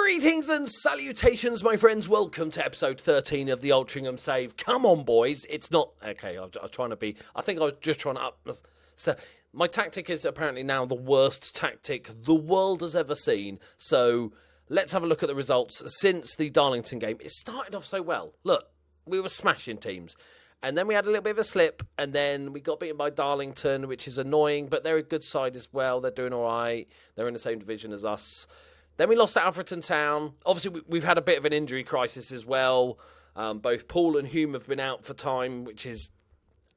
Greetings and salutations, my friends. Welcome to episode 13 of the Altrincham Save. Come on, boys. It's not... Okay, I'm trying to be... I think I was just trying to up... So, my tactic is apparently now the worst tactic the world has ever seen. So, let's have a look at the results since the Darlington game. It started off so well. Look, we were smashing teams. And then we had a little bit of a slip. And then we got beaten by Darlington, which is annoying. But they're a good side as well. They're doing all right. They're in the same division as us. Then we lost to Altrincham Town. Obviously, we've had a bit of an injury crisis as well. Both Paul and Hume have been out for time, which is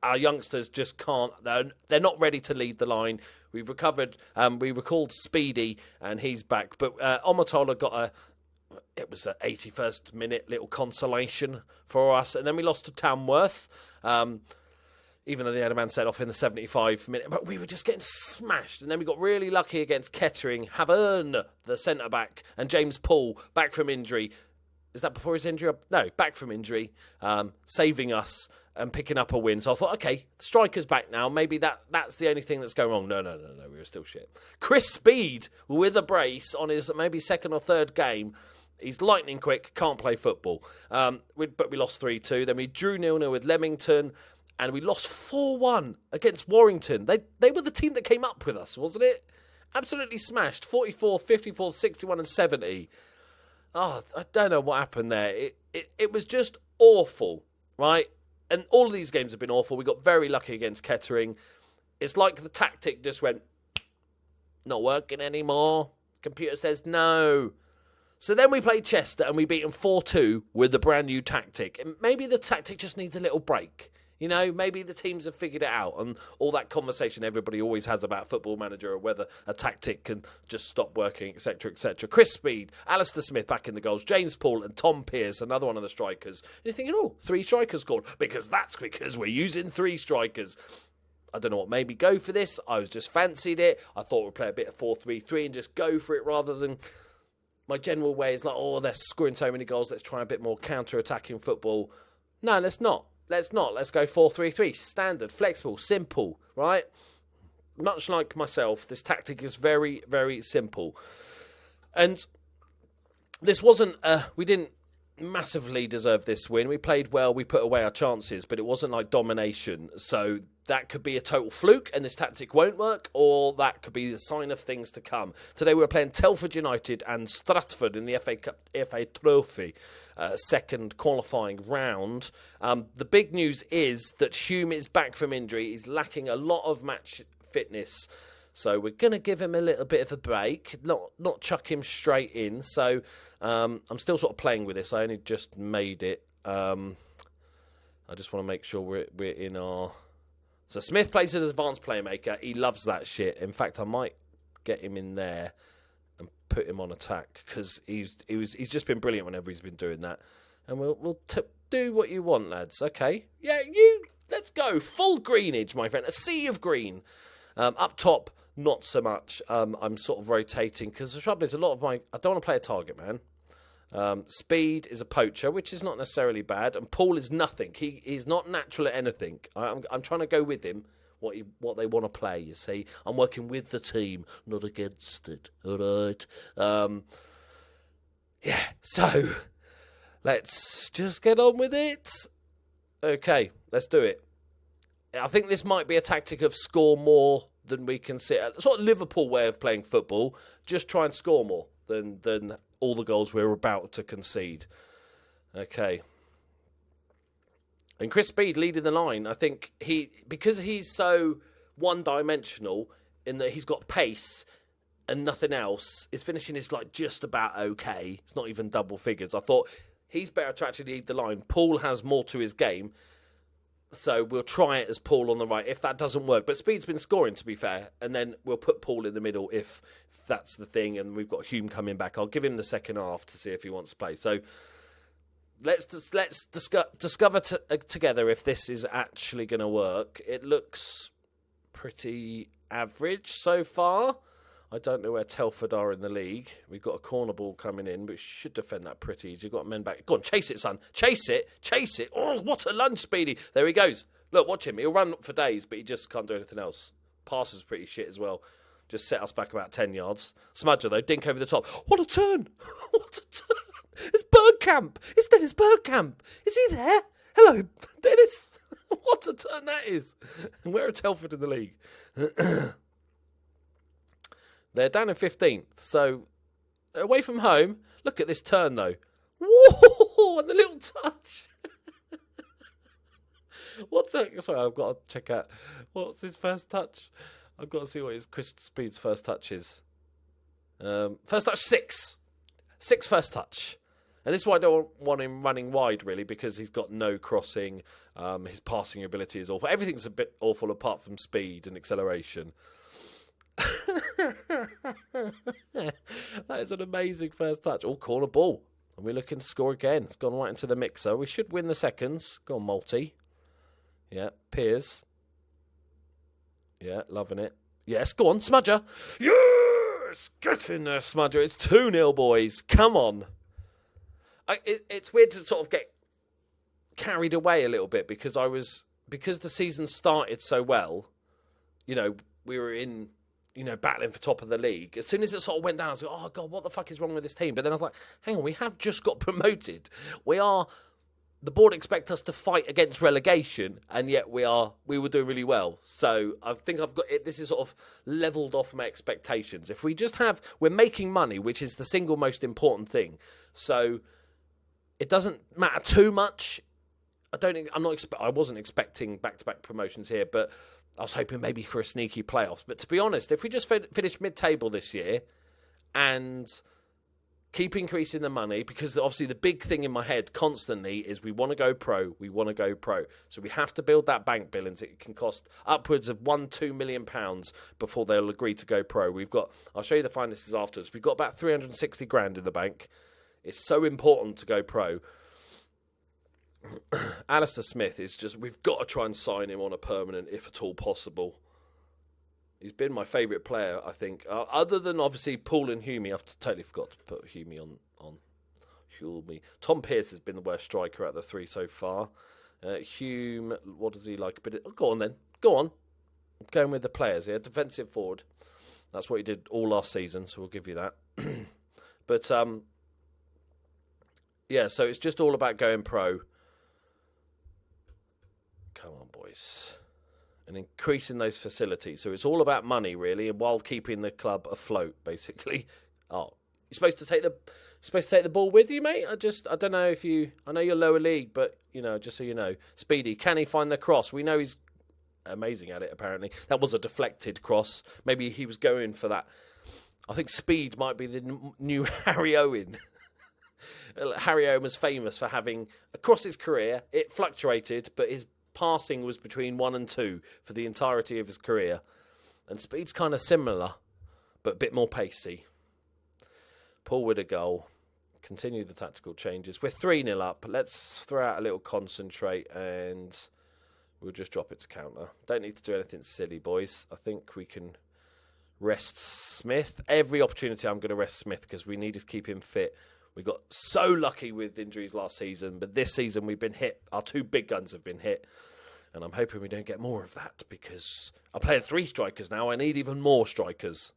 our youngsters just can't. They're not ready to lead the line. We've recovered. We recalled Speedy, and he's back. But Omotola got it was an 81st minute little consolation for us. And then we lost to Tamworth. Even though they had a man set off in the 75th minute. But we were just getting smashed. And then we got really lucky against Kettering. Havern, the centre-back, and James Paul, back from injury. Is that before his injury? No, back from injury, saving us and picking up a win. So I thought, okay, the striker's back now. Maybe that's the only thing that's going wrong. No, we were still shit. Chris Speed, with a brace on his maybe second or third game. He's lightning quick, can't play football. But we lost 3-2. Then we drew 0-0 with Leamington. And we lost 4-1 against Warrington. They were the team that came up with us, wasn't it? Absolutely smashed. 44, 54, 61 and 70. Oh, I don't know what happened there. It was just awful, right? And all of these games have been awful. We got very lucky against Kettering. It's like the tactic just went, not working anymore. Computer says no. So then we played Chester and we beat them 4-2 with the brand new tactic. And maybe the tactic just needs a little break. You know, maybe the teams have figured it out and all that conversation everybody always has about Football Manager or whether a tactic can just stop working, etc., etc. Chris Speed, Alistair Smith back in the goals, James Paul and Tom Pearce, another one of the strikers. And you're thinking, oh, 3 strikers scored. Because we're using 3 strikers. I don't know what made me go for this. I was just fancied it. I thought we'd play a bit of 4-3-3 and just go for it rather than... My general way is like, oh, they're scoring so many goals. Let's try a bit more counter-attacking football. No, let's not. Let's go 4-3-3. Standard, flexible, simple, right? Much like myself, this tactic is very, very simple. And this wasn't... we didn't massively deserve this win. We played well, we put away our chances, but it wasn't like domination. So that could be a total fluke and this tactic won't work, or that could be the sign of things to come. Today we were playing Telford United and Stratford in the FA Trophy. Second qualifying round. The big news is that Hume is back from injury. He's lacking a lot of match fitness. So we're going to give him a little bit of a break, not chuck him straight in. So I'm still sort of playing with this. I only just made it. I just want to make sure we're in our... So Smith plays as advanced playmaker. He loves that shit. In fact, I might get him in there and put him on attack because he's just been brilliant whenever he's been doing that. And we'll do what you want, lads. Okay, yeah, let's go full greenage, my friend. A sea of green. Up top, not so much. I'm sort of rotating because the trouble is I don't want to play a target man. Speed is a poacher, which is not necessarily bad, and Paul is nothing. He's not natural at anything. I'm trying to go with him. What they want to play, you see. I'm working with the team, not against it. All right. Yeah. So let's just get on with it. Okay, let's do it. I think this might be a tactic of score more than we can see. Sort of Liverpool way of playing football. Just try and score more than all the goals we're about to concede. Okay. And Chris Speed leading the line, I think because he's so one-dimensional in that he's got pace and nothing else, his finishing is like just about okay. It's not even double figures. I thought he's better to actually lead the line. Paul has more to his game, so we'll try it as Paul on the right if that doesn't work. But Speed's been scoring, to be fair, and then we'll put Paul in the middle if that's the thing, and we've got Hume coming back. I'll give him the second half to see if he wants to play. So let's discover together if this is actually going to work. It looks pretty average so far. I don't know where Telford are in the league. We've got a corner ball coming in, but we should defend that pretty easy. You've got men back. Go on, chase it, son. Chase it. Oh, what a lunge, Speedy. There he goes. Look, watch him. He'll run for days, but he just can't do anything else. Passes pretty shit as well. Just set us back about 10 yards. Smudger, though, dink over the top. What a turn! What a turn! It's Bergkamp! It's Dennis Bergkamp! Is he there? Hello, Dennis! What a turn that is! And we're at Telford in the league. They're down in 15th, so away from home. Look at this turn, though. Whoa! And the little touch. What's that? Sorry, I've got to check out. What's his first touch? I've got to see what his Chris Speed's first touch is. First touch, 6. 6 first touch. And this is why I don't want him running wide, really, because he's got no crossing. His passing ability is awful. Everything's a bit awful apart from speed and acceleration. That is an amazing first touch. Oh, corner ball. And we're looking to score again. It's gone right into the mixer. We should win the seconds. Go on, Multi. Yeah, Piers. Yeah, loving it. Yes, go on, Smudger. Yes! Get in there, Smudger. It's 2-0, boys. Come on. It's weird to sort of get carried away a little bit because the season started so well, you know, we were in, you know, battling for top of the league. As soon as it sort of went down, I was like, oh, God, what the fuck is wrong with this team? But then I was like, hang on, we have just got promoted. The board expect us to fight against relegation, and yet we were doing really well. So I think I've got it. This is sort of leveled off my expectations. If we just we're making money, which is the single most important thing. So it doesn't matter too much. I wasn't expecting back-to-back promotions here, but I was hoping maybe for a sneaky playoffs. But to be honest, if we just finish mid-table this year and keep increasing the money, because obviously the big thing in my head constantly is we want to go pro. So we have to build that bank balance. It can cost upwards of £1-2 million before they'll agree to go pro. I'll show you the finances afterwards. We've got about 360 grand in the bank. It's so important to go pro. Alistair Smith is we've got to try and sign him on a permanent if at all possible. He's been my favourite player, I think. Other than, obviously, Paul and Humey. I've totally forgot to put Humey on. Humey. Tom Pearce has been the worst striker out of the 3 so far. Hume, what does he like? Go on, then. Go on. I'm going with the players here. Defensive forward. That's what he did all last season, so we'll give you that. But, yeah, so it's just all about going pro. Come on, boys. And increasing those facilities. So it's all about money, really, and while keeping the club afloat, basically. Oh, you're supposed to take the ball with you, mate? I don't know if I know you're lower league, but, you know, just so you know. Speedy, can he find the cross? We know he's amazing at it, apparently. That was a deflected cross. Maybe he was going for that. I think Speed might be the new Harry Owen. Harry Owen was famous for having, across his career, it fluctuated, but his passing was between 1 and 2 for the entirety of his career. And Speed's kind of similar, but a bit more pacey. Paul with a goal. Continue the tactical changes. We're 3-0 up. Let's throw out a little concentrate and we'll just drop it to counter. Don't need to do anything silly, boys. I think we can rest Smith. Every opportunity I'm going to rest Smith because we needed to keep him fit. We got so lucky with injuries last season, but this season we've been hit. Our 2 big guns have been hit. And I'm hoping we don't get more of that because I'm playing 3 strikers now. I need even more strikers.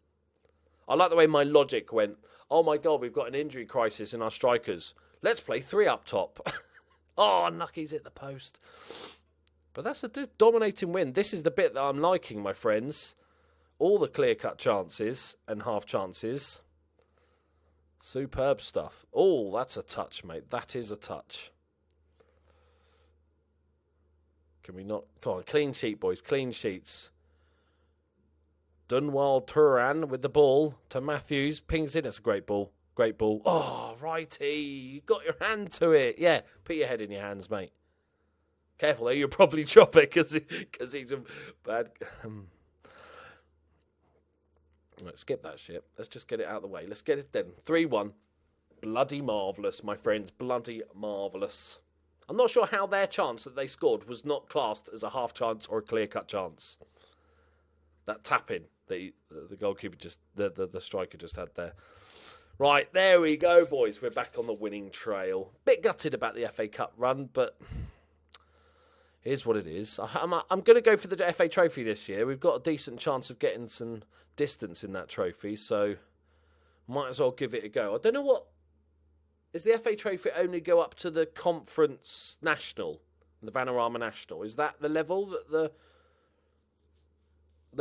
I like the way my logic went, oh my God, we've got an injury crisis in our strikers. Let's play 3 up top. Oh, unlucky's hit the post. But that's a dominating win. This is the bit that I'm liking, my friends. All the clear-cut chances and half chances. Superb stuff. Oh, that's a touch, mate. That is a touch. Can we not? Come on, clean sheet, boys. Clean sheets. Dunwall Turan with the ball to Matthews. Pings in. It's a great ball. Great ball. Oh, righty. You got your hand to it. Yeah, put your head in your hands, mate. Careful, though. You'll probably chop it because he's a bad... Right, skip that shit. Let's just get it out of the way. Let's get it done. 3-1. Bloody marvellous, my friends. Bloody marvellous. I'm not sure how their chance that they scored was not classed as a half chance or a clear-cut chance. That tap-in that the goalkeeper the striker just had there. Right, there we go, boys. We're back on the winning trail. Bit gutted about the FA Cup run, but Here's what it is. I'm going to go for the FA Trophy this year. We've got a decent chance of getting some distance in that trophy, so might as well give it a go. I don't know what... Is the FA Trophy only go up to the Conference National, the Vanarama National? Is that the level that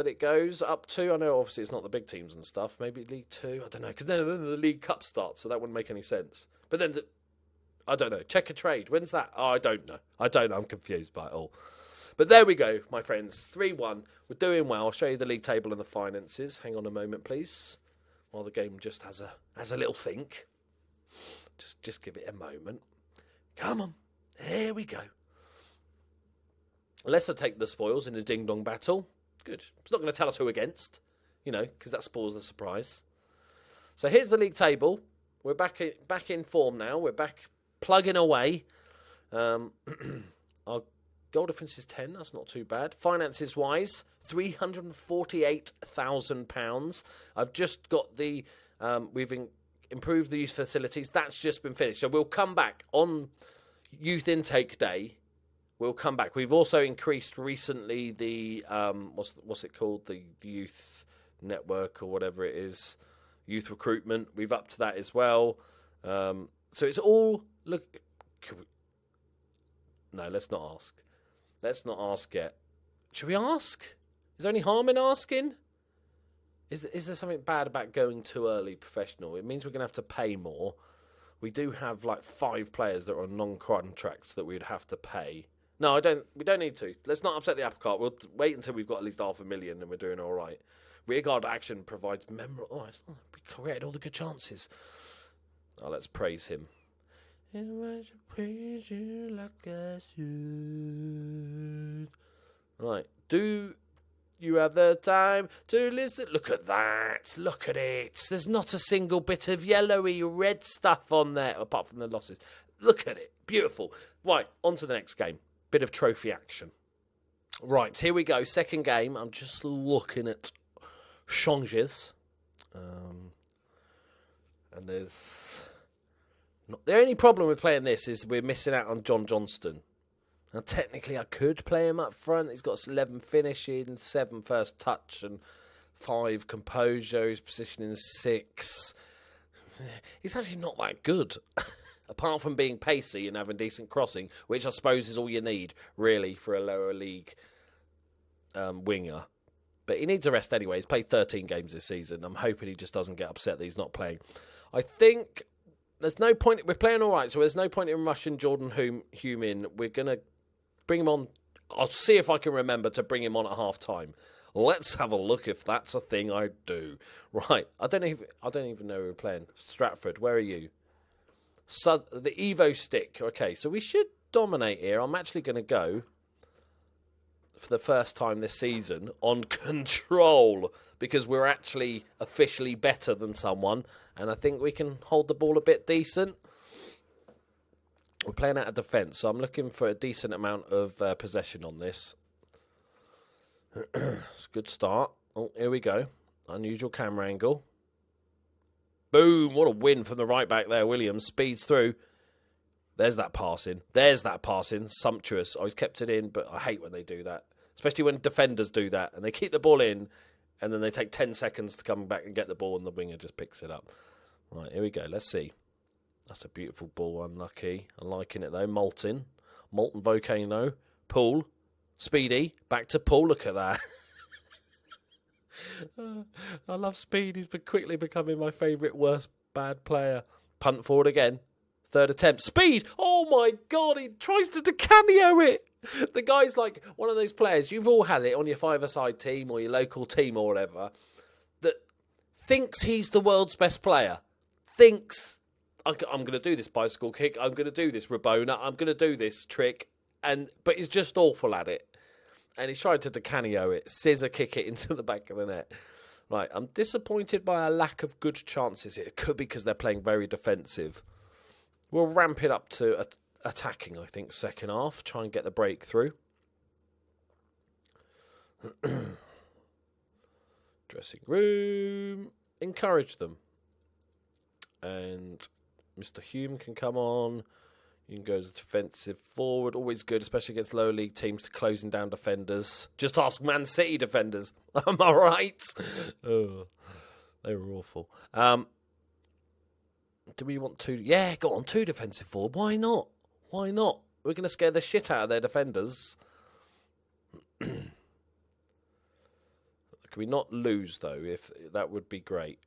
it goes up to? I know obviously it's not the big teams and stuff. Maybe League 2, I don't know, because then the League Cup starts, so that wouldn't make any sense. But then... I don't know. Check a trade. When's that? Oh, I don't know. I'm confused by it all. But there we go, my friends. 3-1. We're doing well. I'll show you the league table and the finances. Hang on a moment, please. While the game just has a little think. Just give it a moment. Come on. There we go. Leicester take the spoils in a ding-dong battle. Good. It's not going to tell us who against, because that spoils the surprise. So here's the league table. We're back in form now. We're back plugging away. Our goal difference is 10. That's not too bad. Finances-wise, £348,000. I've just got the... we've improved the youth facilities. That's just been finished. So we'll come back on youth intake day. We'll come back. We've also increased recently the... what's it called? The youth network or whatever it is. Youth recruitment. We've upped that as well. So it's all... Look, no, let's not ask. Let's not ask yet. Should we ask? Is there any harm in asking? Is there something bad about going too early professional? It means we're going to have to pay more. We do have like 5 players that are on non-contracts that we'd have to pay. No, we don't need to. Let's not upset the apple cart. We'll wait until we've got at least $500,000 and we're doing all right. Rearguard action provides memorable... we created all the good chances. Oh, let's praise him. I should praise you like I should. Right. Do you have the time to listen? Look at that. Look at it. There's not a single bit of yellowy red stuff on there, apart from the losses. Look at it. Beautiful. Right, on to the next game. Bit of trophy action. Right, here we go. Second game. I'm just looking at changes. And there's... The only problem with playing this is we're missing out on John Johnston. Now, technically, I could play him up front. He's got 11 finishing, 7 first touch, and 5 composure. He's positioning 6. He's actually not that good, apart from being pacey and having decent crossing, which I suppose is all you need, really, for a lower league winger. But he needs a rest anyway. He's played 13 games this season. I'm hoping he just doesn't get upset that he's not playing. I think... There's no point... We're playing all right, so there's no point in rushing Jordan Hume in. We're going to bring him on... I'll see if I can remember to bring him on at half-time. Let's have a look if that's a thing I do. Right, I don't even know who we're playing. Stratford, where are you? The Evo-Stik. Okay, so we should dominate here. I'm actually going to go, for the first time this season, on control, because we're actually officially better than someone, and I think we can hold the ball a bit decent. We're playing out of defence, so I'm looking for a decent amount of possession on this. It's a good start. Oh, here we go. Unusual camera angle. Boom, what a win from the right back there. Williams speeds through. There's that passing. Sumptuous. Oh, he's kept it in, but I hate when they do that. Especially when defenders do that, and they keep the ball in, and then they take 10 seconds to come back and get the ball, and the winger just picks it up. Right, here we go. Let's see. That's a beautiful ball, unlucky. I'm liking it, though. Molten Volcano. Pool. Speedy. Back to Pool. Look at that. I love Speed. He's been quickly becoming my favourite worst bad player. Punt forward again. Third attempt. Speed! Oh, my God. He tries to cameo it. The guy's like one of those players, you've all had it on your five-a-side team or your local team or whatever, that thinks he's the world's best player. Thinks, I'm going to do this bicycle kick, I'm going to do this Rabona, I'm going to do this trick, but he's just awful at it. And he's trying to cameo it, scissor kick it into the back of the net. Right, I'm disappointed by a lack of good chances here. It could be because they're playing very defensive. We'll ramp it up to attacking, I think, second half. Try and get the breakthrough. Dressing room. Encourage them. And Mr. Hume can come on. You can go as a defensive forward. Always good, especially against lower league teams, to closing down defenders. Just ask Man City defenders. Am I right? Oh, they were awful. Do we want two? Yeah, go on, two defensive forward. Why not? Why not? We're going to scare the shit out of their defenders. Can we not lose, though? If that would be great.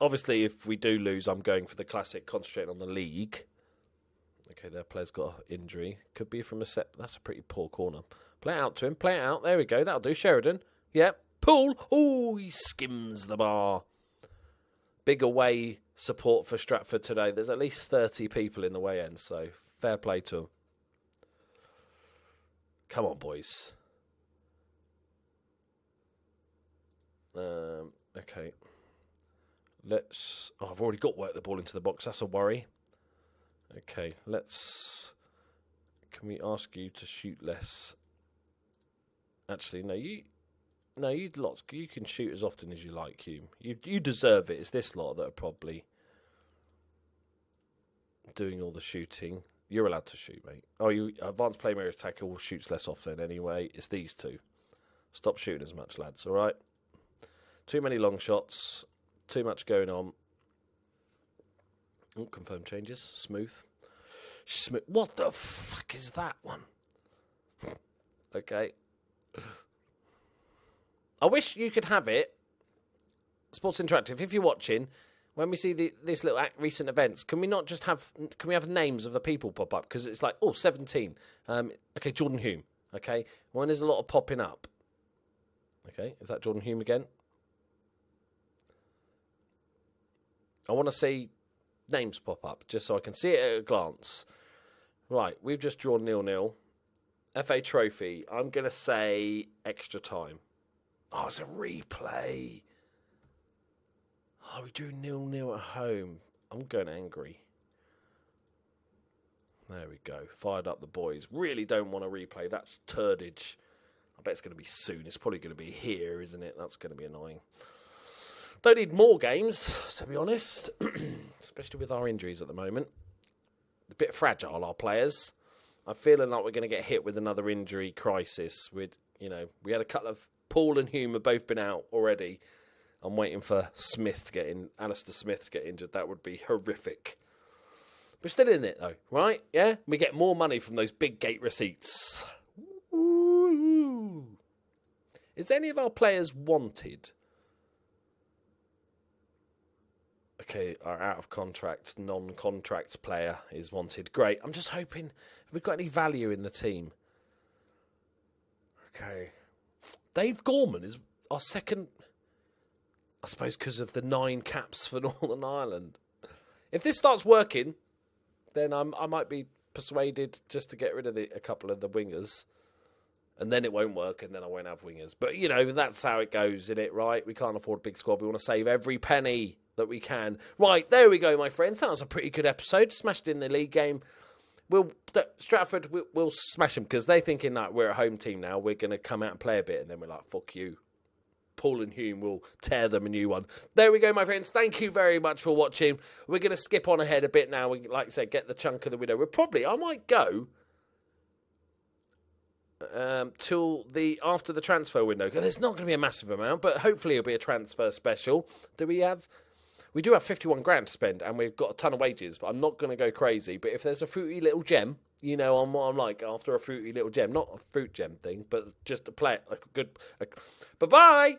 Obviously, if we do lose, I'm going for the classic, concentrating on the league. Okay, their player's got an injury. Could be from a set. That's a pretty poor corner. Play it out to him. Play it out. There we go. That'll do. Sheridan. Yep. Poole. Oh, he skims the bar. Big away support for Stratford today. There's at least 30 people in the way end, so fair play to them. Come on, boys. Okay. Let's... Oh, I've already got work the ball into the box. That's a worry. Okay, let's... Can we ask you to shoot less? Actually, no, you can shoot as often as you like, Hume. You deserve it. It's this lot that are probably doing all the shooting. You're allowed to shoot, mate. Oh, you advanced player attacker will shoots less often anyway. It's these two. Stop shooting as much, lads, all right? Too many long shots. Too much going on. Oh, confirm changes. Smooth. What the fuck is that one? Okay. I wish you could have it. Sports Interactive, if you're watching, when we see this little recent events, can we not just have... Can we have names of the people pop up? Because it's like, 17. Okay, Jordan Hume. Okay. When there's a lot of popping up. Okay, is that Jordan Hume again? I want to see names pop up, just so I can see it at a glance. Right, we've just drawn 0-0. FA Trophy, I'm going to say extra time. Oh, it's a replay. Oh, we drew 0-0 at home. I'm going angry. There we go. Fired up the boys. Really don't want to replay. That's turdage. I bet it's going to be soon. It's probably going to be here, isn't it? That's going to be annoying. Don't need more games, to be honest. Especially with our injuries at the moment. A bit fragile, our players. I'm feeling like we're going to get hit with another injury crisis. We had a couple of... Paul and Hume have both been out already. I'm waiting for Alistair Smith to get injured. That would be horrific. We're still in it, though, right? Yeah? We get more money from those big gate receipts. Ooh. Is any of our players wanted? Okay, our out-of-contract, non-contract player is wanted. Great. I'm just hoping... Have we got any value in the team? Okay. Dave Gorman is our second... I suppose because of the 9 caps for Northern Ireland. If this starts working, then I might be persuaded just to get rid of a couple of the wingers. And then it won't work, and then I won't have wingers. But, that's how it goes, isn't it, right? We can't afford a big squad. We want to save every penny that we can. Right, there we go, my friends. That was a pretty good episode. Smashed in the league game. Stratford, we'll smash them because they're thinking that we're a home team now. We're going to come out and play a bit, and then we're like, fuck you. Paul and Hume will tear them a new one. There we go, my friends. Thank you very much for watching. We're going to skip on ahead a bit now. We, like I said, get the chunk of the window. I might go till after the transfer window. There's not going to be a massive amount, but hopefully it'll be a transfer special. We do have 51 grand to spend, and we've got a ton of wages, but I'm not going to go crazy. But if there's a fruity little gem, I'm like after a fruity little gem. Not a fruit gem thing, but just to play it like a good... Bye-bye!